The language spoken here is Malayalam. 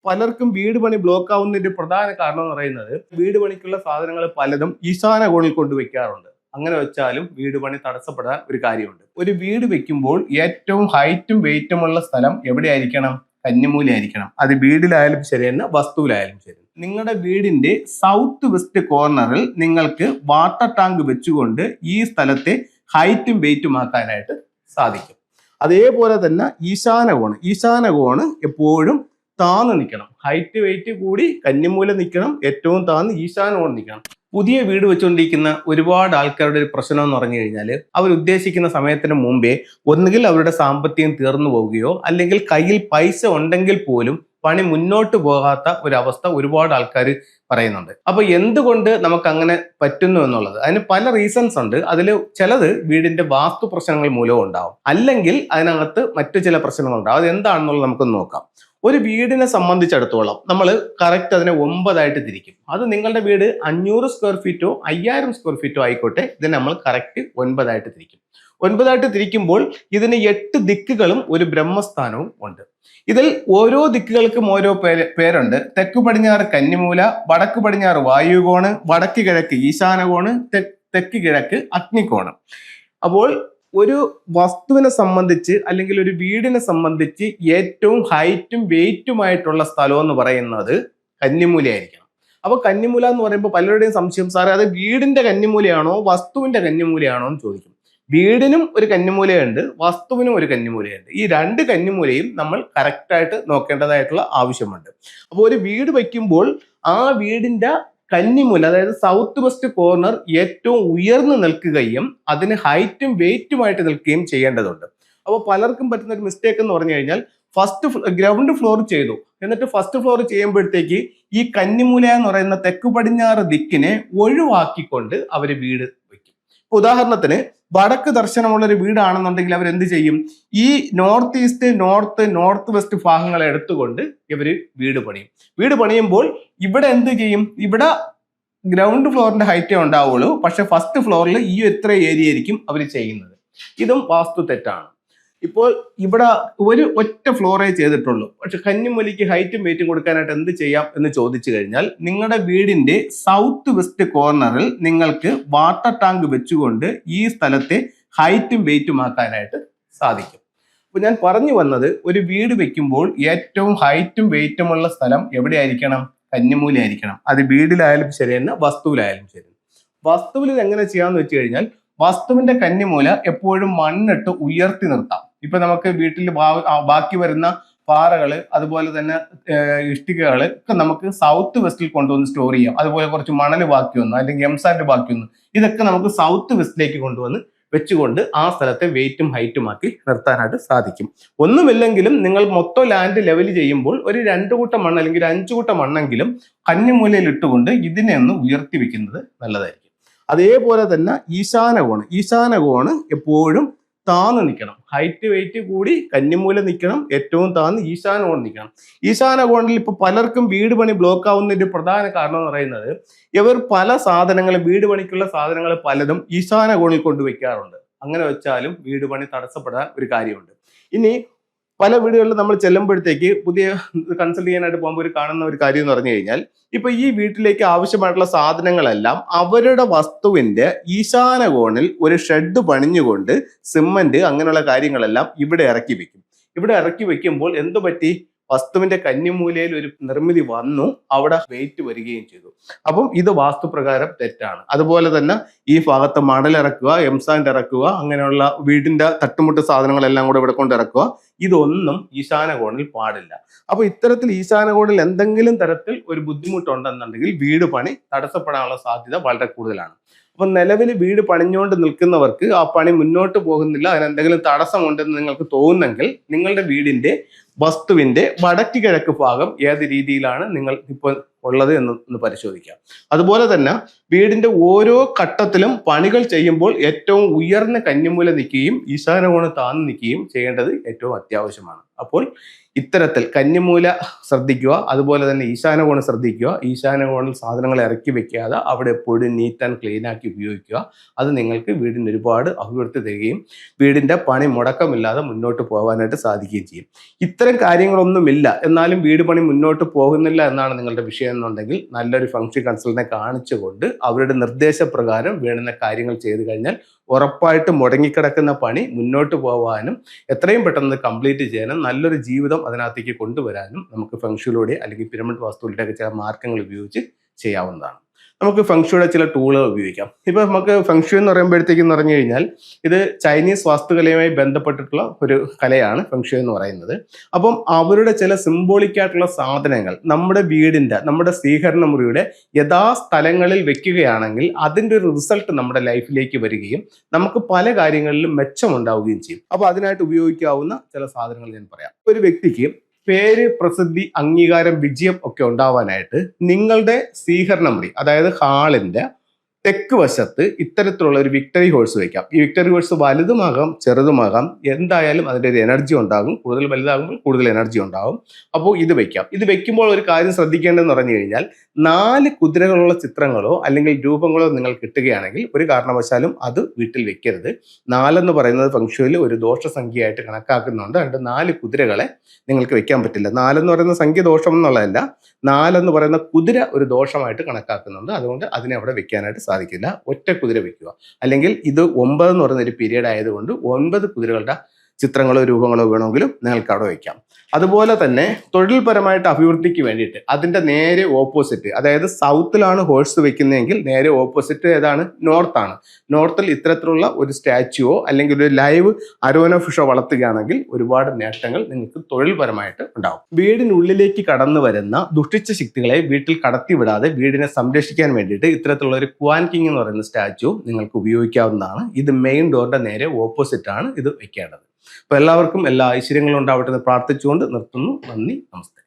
പലർക്കും വീട് പണി ബ്ലോക്ക് ആവുന്നതിന്റെ പ്രധാന കാരണം എന്ന് പറയുന്നത് വീട് പണിക്കുള്ള സാധനങ്ങൾ പലതും ഈശാന കോണിൽ കൊണ്ടുവയ്ക്കാറുണ്ട്. അങ്ങനെ വെച്ചാലും വീട് പണി തടസ്സപ്പെടാൻ ഒരു കാര്യമുണ്ട്. ഒരു വീട് വെക്കുമ്പോൾ ഏറ്റവും ഹൈറ്റും വെയിറ്റുമുള്ള സ്ഥലം എവിടെയായിരിക്കണം? കന്നിമൂലയായിരിക്കണം. അത് വീടിലായാലും ശരി തന്നെ, വസ്തുവിലായാലും ശരി. നിങ്ങളുടെ വീടിന്റെ സൗത്ത് വെസ്റ്റ് കോർണറിൽ നിങ്ങൾക്ക് വാട്ടർ ടാങ്ക് വെച്ചുകൊണ്ട് ഈ സ്ഥലത്തെ ഹൈറ്റും വെയിറ്റും ആക്കാനായിട്ട് സാധിക്കും. അതേപോലെ തന്നെ ഈശാന കോണ് എപ്പോഴും താന്ന് നിൽക്കണം. ഹൈറ്റ് വെയിറ്റ് കൂടി കന്നിമൂല നിൽക്കണം, ഏറ്റവും താന്ന് ഈശാന കോൺ നിൽക്കണം. പുതിയ വീട് വെച്ചുകൊണ്ടിരിക്കുന്ന ഒരുപാട് ആൾക്കാരുടെ ഒരു പ്രശ്നം എന്ന് പറഞ്ഞു കഴിഞ്ഞാൽ, അവർ ഉദ്ദേശിക്കുന്ന സമയത്തിന് മുമ്പേ ഒന്നുകിൽ അവരുടെ സാമ്പത്തികം തീർന്നു പോവുകയോ അല്ലെങ്കിൽ കയ്യിൽ പൈസ ഉണ്ടെങ്കിൽ പോലും പണി മുന്നോട്ട് പോകാത്ത ഒരവസ്ഥ ഒരുപാട് ആൾക്കാർ പറയുന്നുണ്ട്. അപ്പൊ എന്തുകൊണ്ട് നമുക്ക് അങ്ങനെ പറ്റുന്നു എന്നുള്ളത് അതിന് പല റീസൺസ് ഉണ്ട്. അതിൽ ചിലത് വീടിന്റെ വാസ്തു പ്രശ്നങ്ങൾ മൂലവും ഉണ്ടാവും, അല്ലെങ്കിൽ അതിനകത്ത് മറ്റു ചില പ്രശ്നങ്ങളുണ്ടാവും. അത് എന്താണെന്നുള്ളത് നമുക്കൊന്ന് നോക്കാം. ഒരു വീടിനെ സംബന്ധിച്ചിടത്തോളം നമ്മൾ കറക്റ്റ് അതിനെ 9 തിരിക്കും. അത് നിങ്ങളുടെ വീട് 500 സ്ക്വയർ ഫീറ്റോ 5000 സ്ക്വയർ ഫീറ്റോ ആയിക്കോട്ടെ, ഇതിനെ നമ്മൾ കറക്റ്റ് 9 തിരിക്കും. 9 തിരിക്കുമ്പോൾ ഇതിന് 8 ദിക്കുകളും ഒരു ബ്രഹ്മസ്ഥാനവും ഉണ്ട്. ഇതിൽ ഓരോ ദിക്കുകൾക്കും ഓരോ പേരുണ്ട്. തെക്ക് പടിഞ്ഞാറ് കന്നിമൂല, വടക്ക് പടിഞ്ഞാറ് വായുകോണ്, വടക്ക് കിഴക്ക് ഈശാനകോണ്, തെക്ക് കിഴക്ക് അഗ്നികോണ്. അപ്പോൾ ഒരു വസ്തുവിനെ സംബന്ധിച്ച് അല്ലെങ്കിൽ ഒരു വീടിനെ സംബന്ധിച്ച് ഏറ്റവും ഹൈറ്റും വെയിറ്റുമായിട്ടുള്ള സ്ഥലം എന്ന് പറയുന്നത് കന്നിമൂലയായിരിക്കണം. അപ്പൊ കന്നിമൂല എന്ന് പറയുമ്പോൾ പലരുടെയും സംശയം, സാറേ അത് വീടിന്റെ കന്നിമൂലയാണോ വസ്തുവിന്റെ കന്നിമൂലയാണോ എന്ന് ചോദിക്കും. വീടിനും ഒരു കന്നിമൂലയുണ്ട്, വസ്തുവിനും ഒരു കന്നിമൂലയുണ്ട്. ഈ 2 കന്നിമൂലയും നമ്മൾ കറക്റ്റായിട്ട് നോക്കേണ്ടതായിട്ടുള്ള ആവശ്യമുണ്ട്. അപ്പോൾ ഒരു വീട് വയ്ക്കുമ്പോൾ ആ വീടിന്റെ കന്നിമൂല, അതായത് സൗത്ത് വെസ്റ്റ് കോർണർ ഏറ്റവും ഉയർന്നു നിൽക്കുകയും അതിന് ഹൈറ്റും വെയിറ്റുമായിട്ട് നിൽക്കുകയും ചെയ്യേണ്ടതുണ്ട്. അപ്പോൾ പലർക്കും പറ്റുന്ന ഒരു മിസ്റ്റേക്ക് എന്ന് പറഞ്ഞു കഴിഞ്ഞാൽ, ഗ്രൗണ്ട് ഫ്ലോർ ചെയ്തു, എന്നിട്ട് ഫസ്റ്റ് ഫ്ലോർ ചെയ്യുമ്പോഴത്തേക്ക് ഈ കന്നിമൂല എന്ന് പറയുന്ന തെക്ക് പടിഞ്ഞാറ് ദിക്കിനെ ഒഴിവാക്കിക്കൊണ്ട് അവർ വീട് വയ്ക്കും. ഉദാഹരണത്തിന് വടക്ക് ദർശനമുള്ള ഒരു വീടാണെന്നുണ്ടെങ്കിൽ അവർ എന്ത് ചെയ്യും? ഈ നോർത്ത് ഈസ്റ്റ്, നോർത്ത് വെസ്റ്റ് ഭാഗങ്ങളെ എടുത്തുകൊണ്ട് ഇവര് വീട് പണിയും. വീട് പണിയുമ്പോൾ ഇവിടെ എന്ത് ചെയ്യും? ഇവിടെ ഗ്രൗണ്ട് ഫ്ലോറിന്റെ ഹൈറ്റേ ഉണ്ടാവുള്ളൂ, പക്ഷെ ഫസ്റ്റ് ഫ്ലോറിൽ ഈ എത്ര ഏരിയ ആയിരിക്കും അവർ ചെയ്യുന്നത്. ഇതും വാസ്തു തെറ്റാണ്. ഇപ്പോൾ ഇവിടെ ഒരു ഒറ്റ ഫ്ലോറേ ചെയ്തിട്ടുള്ളൂ, പക്ഷെ കന്നിമൂലയ്ക്ക് ഹൈറ്റും വെയിറ്റും കൊടുക്കാനായിട്ട് എന്ത് ചെയ്യാം എന്ന് ചോദിച്ചു കഴിഞ്ഞാൽ, നിങ്ങളുടെ വീടിന്റെ സൗത്ത് വെസ്റ്റ് കോർണറിൽ നിങ്ങൾക്ക് വാട്ടർ ടാങ്ക് വെച്ചുകൊണ്ട് ഈ സ്ഥലത്തെ ഹൈറ്റും വെയിറ്റും ആക്കാനായിട്ട് സാധിക്കും. അപ്പൊ ഞാൻ പറഞ്ഞു വന്നത്, ഒരു വീട് വെക്കുമ്പോൾ ഏറ്റവും ഹൈറ്റും വെയിറ്റുമുള്ള സ്ഥലം എവിടെയായിരിക്കണം? കന്നിമൂലയായിരിക്കണം. അത് വീടിലായാലും ശരി തന്നെ, വസ്തുവിലായാലും ശരി. വസ്തുവിൽ എങ്ങനെ ചെയ്യാന്ന് വെച്ച് കഴിഞ്ഞാൽ, വസ്തുവിന്റെ കന്നിമൂല എപ്പോഴും മണ്ണിട്ട് ഉയർത്തി നിർത്താം. ഇപ്പൊ നമുക്ക് വീട്ടിൽ ബാക്കി വരുന്ന പാറകള്, അതുപോലെ തന്നെ ഇഷ്ടികകള് ഒക്കെ നമുക്ക് സൗത്ത് വെസ്റ്റിൽ കൊണ്ടുവന്ന് സ്റ്റോർ ചെയ്യാം. അതുപോലെ കുറച്ച് മണൽ ബാക്കി വന്നു, അല്ലെങ്കിൽ എംസാൻഡ് ബാക്കി വന്നു, ഇതൊക്കെ നമുക്ക് സൗത്ത് വെസ്റ്റിലേക്ക് കൊണ്ടുവന്ന് വെച്ചുകൊണ്ട് ആ സ്ഥലത്തെ വെയിറ്റും ഹൈറ്റും ആക്കി നിർത്താനായിട്ട് സാധിക്കും. ഒന്നുമില്ലെങ്കിലും നിങ്ങൾ മൊത്തം ലാൻഡ് ലെവൽ ചെയ്യുമ്പോൾ ഒരു 2 കൂട്ടം മണ്ണ് അല്ലെങ്കിൽ 5 കൂട്ടം മണ്ണെങ്കിലും കന്നിമൂലയിൽ ഇട്ടുകൊണ്ട് ഇതിനെ ഒന്ന് ഉയർത്തി വെക്കുന്നത് നല്ലതായിരിക്കും. അതേപോലെ തന്നെ ഈശാന കോണ് എപ്പോഴും താന്ന് നിൽക്കണം. ഹൈറ്റ് വെയിറ്റ് കൂടി കന്നിമൂല നിൽക്കണം, ഏറ്റവും താന്ന് ഈശാന കോൺ നിൽക്കണം. ഈശാന കോണിൽ ഇപ്പൊ പലർക്കും വീട് പണി ബ്ലോക്ക് ആവുന്നതിന്റെ പ്രധാന കാരണം എന്ന് പറയുന്നത്, ഇവർ പല സാധനങ്ങളും, വീട് പണിക്കുള്ള സാധനങ്ങൾ പലതും ഈശാന കോണിൽ കൊണ്ടുവയ്ക്കാറുണ്ട്. അങ്ങനെ വെച്ചാലും വീട് പണി തടസ്സപ്പെടാൻ ഒരു കാര്യമുണ്ട്. ഇനി പല വീടുകളിൽ നമ്മൾ ചെല്ലുമ്പോഴത്തേക്ക്, പുതിയ കൺസൾട്ട് ചെയ്യാനായിട്ട് പോകുമ്പോൾ കാണുന്ന ഒരു കാര്യം എന്ന് പറഞ്ഞു കഴിഞ്ഞാൽ, ഇപ്പൊ ഈ വീട്ടിലേക്ക് ആവശ്യമായിട്ടുള്ള സാധനങ്ങളെല്ലാം അവരുടെ വസ്തുവിന്റെ ഈശാന കോണിൽ ഒരു ഷെഡ് പണിഞ്ഞുകൊണ്ട് സിമന്റ് അങ്ങനെയുള്ള കാര്യങ്ങളെല്ലാം ഇവിടെ ഇറക്കി വെക്കും. ഇവിടെ ഇറക്കി വെക്കുമ്പോൾ എന്തു പറ്റി? വസ്തുവിന്റെ കന്നിമൂലയിൽ ഒരു നിർമ്മിതി വന്നു, അവിടെ വെയിറ്റ് വരികയും ചെയ്തു. അപ്പം ഇത് വാസ്തുപ്രകാരം തെറ്റാണ്. അതുപോലെ തന്നെ ഈ ഭാഗത്ത് മണലിറക്കുക, എംസാൻഡ് ഇറക്കുക, അങ്ങനെയുള്ള വീടിന്റെ തട്ടുമുട്ട് സാധനങ്ങളെല്ലാം കൂടെ ഇവിടെ കൊണ്ട് ഇറക്കുക, ഇതൊന്നും ഈശാന കോണിൽ പാടില്ല. അപ്പൊ ഇത്തരത്തിൽ ഈശാന കോണിൽ എന്തെങ്കിലും തരത്തിൽ ഒരു ബുദ്ധിമുട്ടുണ്ടെന്നുണ്ടെങ്കിൽ വീട് പണി തടസ്സപ്പെടാനുള്ള സാധ്യത വളരെ കൂടുതലാണ്. അപ്പൊ നിലവിൽ വീട് പണിഞ്ഞുകൊണ്ട് നിൽക്കുന്നവർക്ക് ആ പണി മുന്നോട്ട് പോകുന്നില്ല, അതിനെന്തെങ്കിലും തടസ്സമുണ്ടെന്ന് നിങ്ങൾക്ക് തോന്നുന്നെങ്കിൽ, നിങ്ങളുടെ വീടിന്റെ വസ്തുവിന്റെ വടക്ക് കിഴക്ക് ഭാഗം ഏത് രീതിയിലാണ് നിങ്ങൾ ഇപ്പോൾ ഉള്ളത് എന്ന് പരിശോധിക്കാം. അതുപോലെ തന്നെ വീടിന്റെ ഓരോ ഘട്ടത്തിലും പണികൾ ചെയ്യുമ്പോൾ ഏറ്റവും ഉയർന്ന കന്നിമൂല നിൽക്കുകയും ഈശാന കോണ് താന്ന് നിൽക്കുകയും ചെയ്യേണ്ടത് ഏറ്റവും അത്യാവശ്യമാണ്. അപ്പോൾ ഇത്തരത്തിൽ കന്നിമൂല ശ്രദ്ധിക്കുക, അതുപോലെ തന്നെ ഈശാനകോണ് ശ്രദ്ധിക്കുക. ഈശാനകോണിൽ സാധനങ്ങൾ ഇറക്കി വെക്കാതെ അവിടെ എപ്പോഴും നീറ്റ് ആൻഡ് ക്ലീൻ ആക്കി ഉപയോഗിക്കുക. അത് നിങ്ങൾക്ക് വീടിന് ഒരുപാട് അഭിവൃദ്ധി തരികയും വീടിന്റെ പണി മുടക്കമില്ലാതെ മുന്നോട്ട് പോകാനായിട്ട് സാധിക്കുകയും ചെയ്യും. ഇത്തരം കാര്യങ്ങളൊന്നുമില്ല, എന്നാലും വീട് പണി മുന്നോട്ട് പോകുന്നില്ല എന്നാണ് നിങ്ങളുടെ വിഷയം എന്നുണ്ടെങ്കിൽ നല്ലൊരു ഫംഗ്ഷൻ കൺസൾട്ടന്റിനെ കാണിച്ചുകൊണ്ട് അവരുടെ നിർദ്ദേശപ്രകാരം വേണ്ടുന്ന കാര്യങ്ങൾ ചെയ്തു കഴിഞ്ഞാൽ ഉറപ്പായിട്ട് മുടങ്ങിക്കിടക്കുന്ന പണി മുന്നോട്ട് പോകാനും എത്രയും പെട്ടെന്ന് കംപ്ലീറ്റ് ചെയ്യാനും നല്ലൊരു ജീവിതം അതിനകത്തേക്ക് കൊണ്ടുവരാനും നമുക്ക് ഫെങ്ഷുയിലൂടെ അല്ലെങ്കിൽ പിരമിഡ് വാസ്തുവിലൂടെയൊക്കെ ചില മാർഗങ്ങൾ ഉപയോഗിച്ച് ചെയ്യാവുന്നതാണ്. നമുക്ക് ഫെങ്ഷുയുടെ ചില ടൂളുകൾ ഉപയോഗിക്കാം. ഇപ്പൊ നമുക്ക് ഫെങ്ഷു എന്ന് പറയുമ്പോഴത്തേക്ക് പറഞ്ഞു കഴിഞ്ഞാൽ ഇത് ചൈനീസ് വാസ്തുകലയുമായി ബന്ധപ്പെട്ടിട്ടുള്ള ഒരു കലയാണ് ഫെങ്ഷു എന്ന് പറയുന്നത്. അപ്പം അവരുടെ ചില സിംബോളിക് ആയിട്ടുള്ള സാധനങ്ങൾ നമ്മുടെ വീടിന്റെ, നമ്മുടെ സ്വീകരണ മുറിയുടെ യഥാസ്ഥലങ്ങളിൽ വെക്കുകയാണെങ്കിൽ അതിൻ്റെ ഒരു റിസൾട്ട് നമ്മുടെ ലൈഫിലേക്ക് വരികയും നമുക്ക് പല കാര്യങ്ങളിലും മെച്ചമുണ്ടാവുകയും ചെയ്യും. അപ്പൊ അതിനായിട്ട് ഉപയോഗിക്കാവുന്ന ചില സാധനങ്ങൾ ഞാൻ പറയാം. ഒരു വ്യക്തിക്ക് പേര്, പ്രസിദ്ധി, അംഗീകാരം, വിജയം ഒക്കെ ഉണ്ടാവാനായിട്ട് നിങ്ങളുടെ സ്വീകരണ മുറി, അതായത് ഹാളിന്റെ തെക്ക് വശത്ത് ഇത്തരത്തിലുള്ള ഒരു വിക്ടറി ഹോഴ്സ് വയ്ക്കാം. ഈ വിക്ടറി ഹോഴ്സ് വലുതുമാകാം ചെറുതുമാകാം, എന്തായാലും അതിൻ്റെ ഒരു എനർജി ഉണ്ടാകും. കൂടുതൽ വലുതാകുമ്പോൾ കൂടുതൽ എനർജി ഉണ്ടാകും. അപ്പോൾ ഇത് വയ്ക്കാം. ഇത് വെക്കുമ്പോൾ ഒരു കാര്യം ശ്രദ്ധിക്കേണ്ടതെന്ന് പറഞ്ഞു കഴിഞ്ഞാൽ 4 കുതിരകളുള്ള ചിത്രങ്ങളോ അല്ലെങ്കിൽ രൂപങ്ങളോ നിങ്ങൾ കിട്ടുകയാണെങ്കിൽ ഒരു കാരണവശാലും അത് വീട്ടിൽ വെക്കരുത്. 4 എന്ന് പറയുന്നത് ഫെങ്ഷുയിൽ ഒരു ദോഷസംഖ്യയായിട്ട് കണക്കാക്കുന്നുണ്ട്. അതുകൊണ്ട് 4 കുതിരകളെ നിങ്ങൾക്ക് വെക്കാൻ പറ്റില്ല. 4 എന്ന് പറയുന്ന സംഖ്യ ദോഷം എന്നുള്ളതല്ല, 4 എന്ന് പറയുന്ന കുതിര ഒരു ദോഷമായിട്ട് കണക്കാക്കുന്നുണ്ട്. അതുകൊണ്ട് അതിനെ അവിടെ വെക്കാനായിട്ട് സാധിക്കില്ല. ഒറ്റ കുതിര വെക്കുക. അല്ലെങ്കിൽ ഇത് 9 എന്ന് പറയുന്ന ഒരു പീരീഡ് ആയതുകൊണ്ട് 9 കുതിരകളുടെ ചിത്രങ്ങളോ രൂപങ്ങളോ വേണമെങ്കിലും നിങ്ങൾക്ക് അവിടെ വയ്ക്കാം. അതുപോലെ തന്നെ തൊഴിൽപരമായിട്ട് അഭിവൃദ്ധിക്ക് വേണ്ടിയിട്ട് അതിന്റെ നേരെ ഓപ്പോസിറ്റ്, അതായത് സൗത്തിലാണ് ഹോഴ്സ് വെക്കുന്നതെങ്കിൽ നേരെ ഓപ്പോസിറ്റ് ഏതാണ്? നോർത്താണ്. നോർത്തിൽ ഇത്തരത്തിലുള്ള ഒരു സ്റ്റാച്യുവോ അല്ലെങ്കിൽ ഒരു ലൈവ് അരോന ഫിഷോ വളർത്തുകയാണെങ്കിൽ ഒരുപാട് നേട്ടങ്ങൾ നിങ്ങൾക്ക് തൊഴിൽപരമായിട്ട് ഉണ്ടാവും. വീടിനുള്ളിലേക്ക് കടന്നു വരുന്ന ദുഷിച്ച ശക്തികളെ വീട്ടിൽ കടത്തിവിടാതെ വീടിനെ സംരക്ഷിക്കാൻ വേണ്ടിയിട്ട് ഇത്തരത്തിലുള്ള ഒരു ക്വാൻ കിങ് എന്ന് പറയുന്ന സ്റ്റാച്യു നിങ്ങൾക്ക് ഉപയോഗിക്കാവുന്നതാണ്. ഇത് മെയിൻ ഡോറിന്റെ നേരെ ഓപ്പോസിറ്റ് ആണ് ഇത് വെക്കേണ്ടത്. അപ്പൊ എല്ലാവർക്കും എല്ലാ ഐശ്വര്യങ്ങളും ഉണ്ടാവട്ടെ എന്ന് പ്രാർത്ഥിച്ചുകൊണ്ട് നിർത്തുന്നു. നന്ദി, നമസ്തേ.